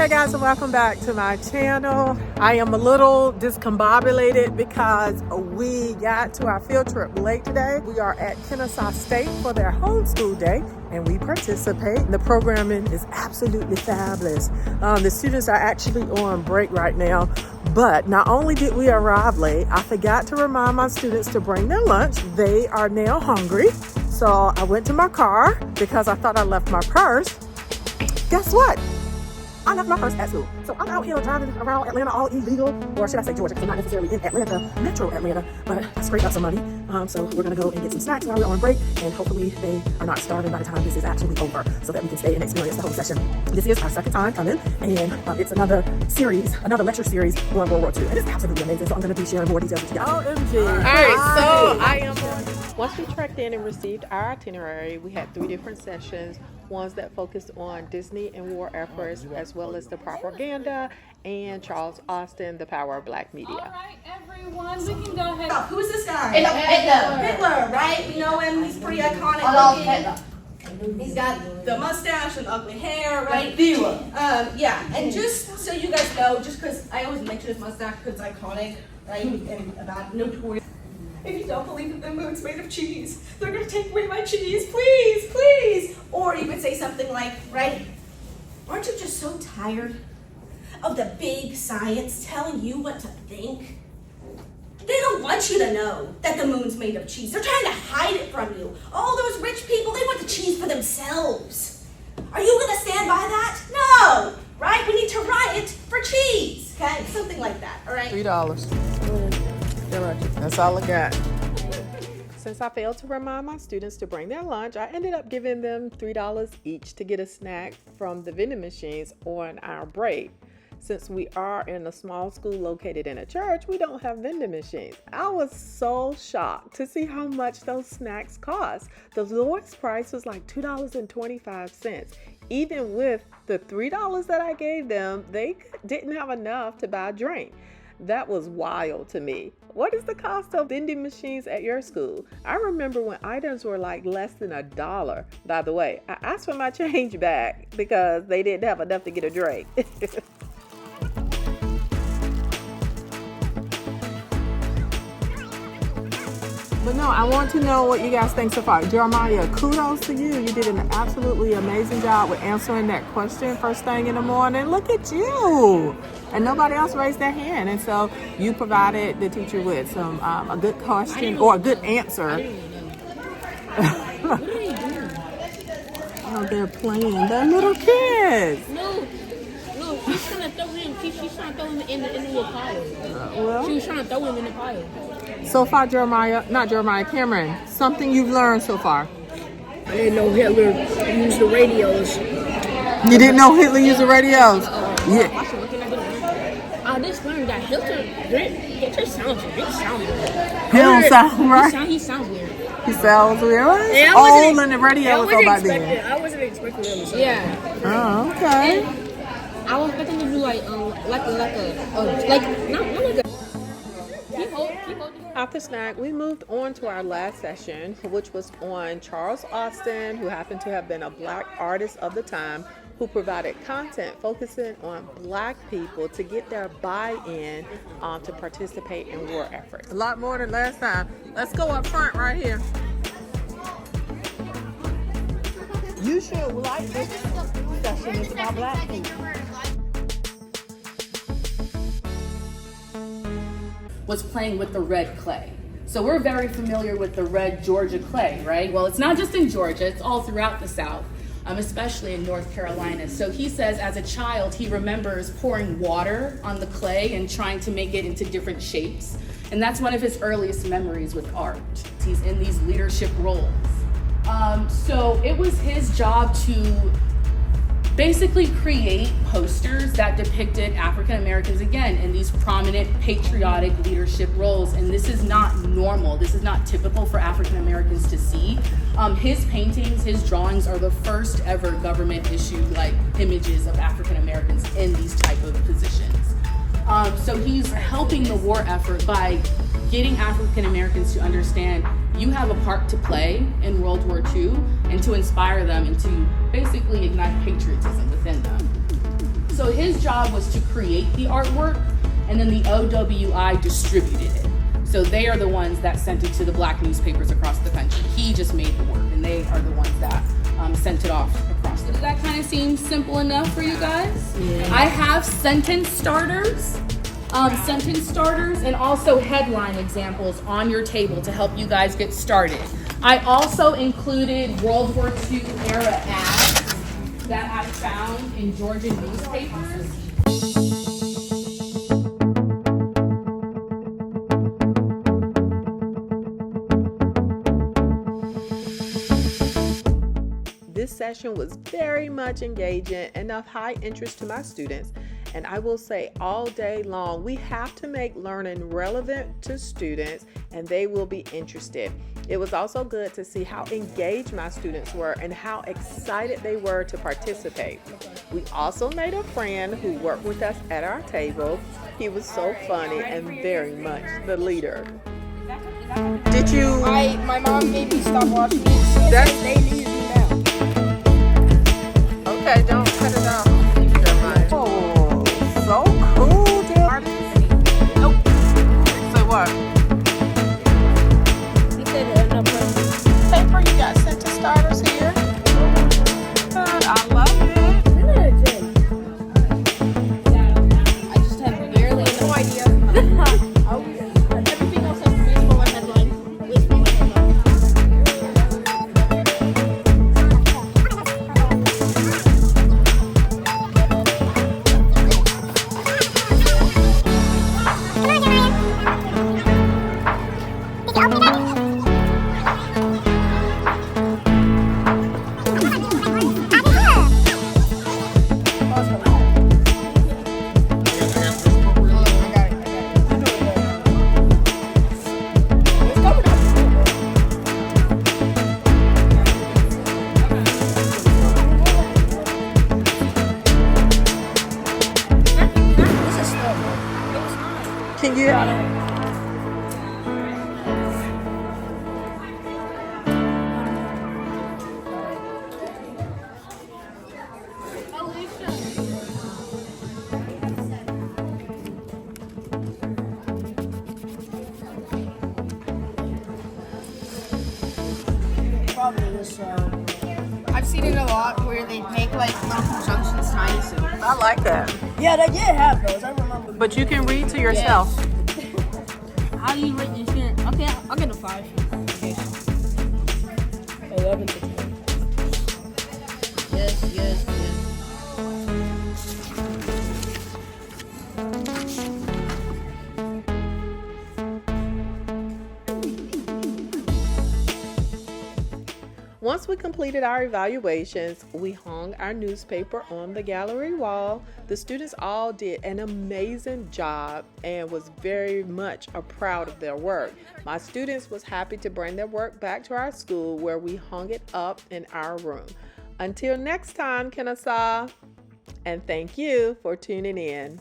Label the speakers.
Speaker 1: Hey guys, and welcome back to my channel. I am a little discombobulated because we got to our field trip late today. We are at Kennesaw State for their homeschool day and we participate. The programming is absolutely fabulous. The students are actually on break right now, but not only did we arrive late, I forgot to remind my students to bring their lunch. They are now hungry. So I went to my car because I thought I left my purse. Guess what? I left my purse at school. So I'm out here driving around Atlanta all illegal, or should I say Georgia, because I'm not necessarily in Atlanta, metro Atlanta, but I scraped up some money. So we're gonna go and get some snacks while we're on break, and hopefully they are not starving by the time this is actually over, so that we can stay and experience the whole session. This is our second time coming, and it's another lecture series on World War II, and it's absolutely amazing, so I'm gonna be sharing more details with you guys. OMG. All right, so I am once we trekked in and received our itinerary, we had 3 different sessions. Ones that focused on Disney and war efforts, as well as the propaganda, and Charles Alston, the power of black media.
Speaker 2: All right, everyone, we can go ahead.
Speaker 3: Who is this guy? Hitler, right? We know him. He's pretty iconic looking. He's got the mustache and ugly hair, right? Yeah, and just so you guys know, just because I always mention his mustache because it's iconic, right? And about notorious. If you don't believe that the moon's made of cheese, they're gonna take away my cheese, please, please. Or you would say something like, right? Aren't you just so tired of the big science telling you what to think? They don't want you to know that the moon's made of cheese. They're trying to hide it from you. All those rich people, they want the cheese for themselves. Are you gonna stand by that? No, right? We need to riot for cheese, okay? Something like that, all right?
Speaker 1: $3. That's all I got. Since I failed to remind my students to bring their lunch, I ended up giving them $3 each to get a snack from the vending machines on our break. Since we are in a small school located in a church, we don't have vending machines. I was so shocked to see how much those snacks cost. The lowest price was like $2.25. Even with the $3 that I gave them, they didn't have enough to buy a drink. That was wild to me. What is the cost of vending machines at your school? I remember when items were like less than $1. By the way, I asked for my change back because they didn't have enough to get a drink. But no, I want to know what you guys think so far. Jeremiah, kudos to you. You did an absolutely amazing job with answering that question first thing in the morning. Look at you. And nobody else raised their hand. And so you provided the teacher with some a good question or a good answer.
Speaker 2: What are they doing?
Speaker 1: Oh, they're playing. They're little kids.
Speaker 2: No, she's trying to throw him. She's trying to throw him in the little pile. She was trying to throw him in the pile.
Speaker 1: So far, Cameron, something you've learned so far?
Speaker 2: I didn't know Hitler used the radios.
Speaker 1: You didn't know Hitler used the radios? Yeah.
Speaker 2: I just learned that Hitler sounds weird.
Speaker 1: He don't sound right.
Speaker 2: He sounds weird.
Speaker 1: He sounds weird.
Speaker 2: Yeah,
Speaker 1: old and the radio was all back then.
Speaker 2: I wasn't expecting him to say that.
Speaker 1: Oh, okay.
Speaker 2: And I was expecting to do like not like a.
Speaker 1: After snack, we moved on to our last session, which was on Charles Alston, who happened to have been a black artist of the time, who provided content focusing on black people to get their buy-in to participate in war efforts. A lot more than last time. Let's go up front right here. You should like this session. It's about black people.
Speaker 4: Was playing with the red clay. So we're very familiar with the red Georgia clay, right? Well, it's not just in Georgia, it's all throughout the South, especially in North Carolina. So he says as a child, he remembers pouring water on the clay and trying to make it into different shapes. And that's one of his earliest memories with art. He's in these leadership roles. So it was his job to basically create posters that depicted African Americans, again, in these prominent patriotic leadership roles. And this is not normal. This is not typical for African Americans to see. His paintings, his drawings are the first ever government issued images of African Americans in these type of positions. So he's helping the war effort by getting African Americans to understand you have a part to play in World War II and to inspire them and to basically ignite patriotism within them. So his job was to create the artwork, and then the WWII distributed it. So they are the ones that sent it to the black newspapers across the country. He just made the work, and they are the ones that sent it off across. Does that kind of seem simple enough for you guys? Yeah. I have sentence starters, and also headline examples on your table to help you guys get started. I also included World War II era ads that I found in Georgia newspapers.
Speaker 1: This session was very much engaging and of high interest to my students. And I will say all day long, we have to make learning relevant to students and they will be interested. It was also good to see how engaged my students were and how excited they were to participate. We also made a friend who worked with us at our table. He was so funny and very much the leader. Did you?
Speaker 5: My mom made me stop watching it. They needed me now.
Speaker 1: Okay, don't cut it off. Oh, so cool, Jill. Nope. So what? Paper, you got sentence starters here. Good, I love it.
Speaker 2: I just have barely no idea. Everything else has baseball and headline. Baseball and headline.
Speaker 1: Can you?
Speaker 5: Probably this I've seen it a lot where they make like little conjunctions tiny. So
Speaker 1: I like that.
Speaker 5: yeah, they did have those. I remember.
Speaker 1: But you can read to yourself.
Speaker 2: How do you rate this shit? Okay, I'll get a 5.
Speaker 5: 11 to 10.
Speaker 2: Yes.
Speaker 1: Once we completed our evaluations, we hung our newspaper on the gallery wall. The students all did an amazing job and was very much proud of their work. My students was happy to bring their work back to our school where we hung it up in our room. Until next time, Kennesaw, and thank you for tuning in.